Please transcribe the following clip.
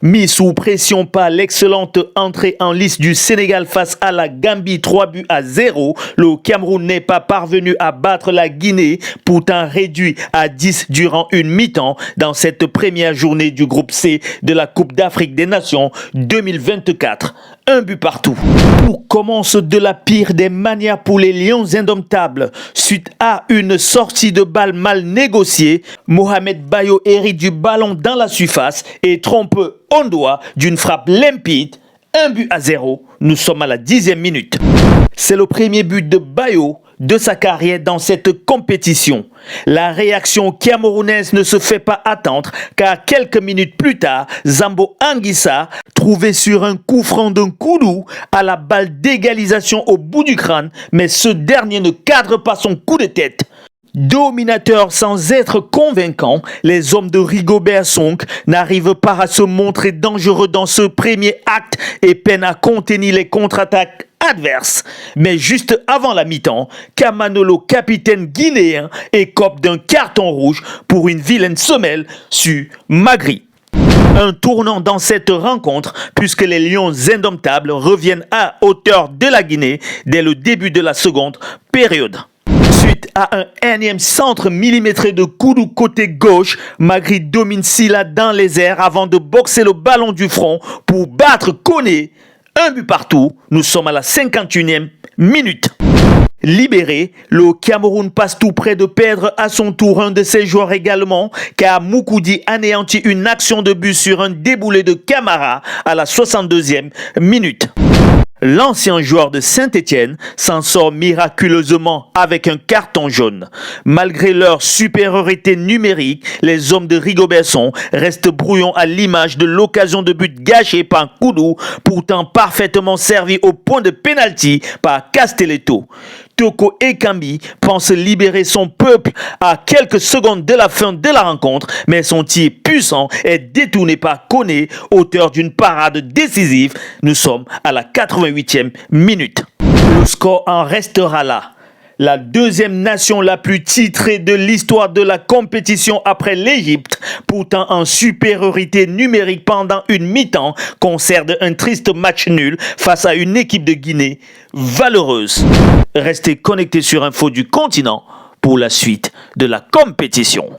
Mis sous pression par l'excellente entrée en lice du Sénégal face à la Gambie 3-0, le Cameroun n'est pas parvenu à battre la Guinée, pourtant réduit à 10 durant une mi-temps dans cette première journée du groupe C de la Coupe d'Afrique des Nations 2024. Un but partout. Tout commence de la pire des manières pour les Lions indomptables. Suite à une sortie de balle mal négociée, Mohamed Bayo hérite du ballon dans la surface et trompe Ondoa d'une frappe limpide. 1-0. Nous sommes à la 10e minute. C'est le premier but de Bayo de sa carrière dans cette compétition. La réaction camerounaise ne se fait pas attendre car quelques minutes plus tard, Zambo Anguissa, trouvé sur un coup franc d'un Koudou, a la balle d'égalisation au bout du crâne, mais ce dernier ne cadre pas son coup de tête. Dominateurs sans être convaincants, les hommes de Rigobert Song n'arrivent pas à se montrer dangereux dans ce premier acte et peinent à contenir les contre-attaques adverses. Mais juste avant la mi-temps, Kamanolo, capitaine guinéen, écope d'un carton rouge pour une vilaine semelle sur Magri. Un tournant dans cette rencontre puisque les Lions indomptables reviennent à hauteur de la Guinée dès le début de la seconde période. Suite à un énième centre millimétré de Koudou côté gauche, Magri domine Silla dans les airs avant de boxer le ballon du front pour battre Koné. Un but partout, nous sommes à la 51e minute. Libéré, le Cameroun passe tout près de perdre à son tour un de ses joueurs également, car Moukoudi anéantit une action de but sur un déboulé de Camara à la 62e minute. L'ancien joueur de Saint-Étienne s'en sort miraculeusement avec un carton jaune. Malgré leur supériorité numérique, les hommes de Rigobert Song restent brouillons à l'image de l'occasion de but gâchée par Koudou, pourtant parfaitement servi au point de pénalty par Castelletto. Toko Ekambi pense libérer son peuple à quelques secondes de la fin de la rencontre, mais son tir puissant est détourné par Koné, auteur d'une parade décisive. Nous sommes à la 88e minute. Le score en restera là. La deuxième nation la plus titrée de l'histoire de la compétition après l'Égypte, pourtant en supériorité numérique pendant une mi-temps, concerne un triste match nul face à une équipe de Guinée valeureuse. Restez connectés sur Info du Continent pour la suite de la compétition.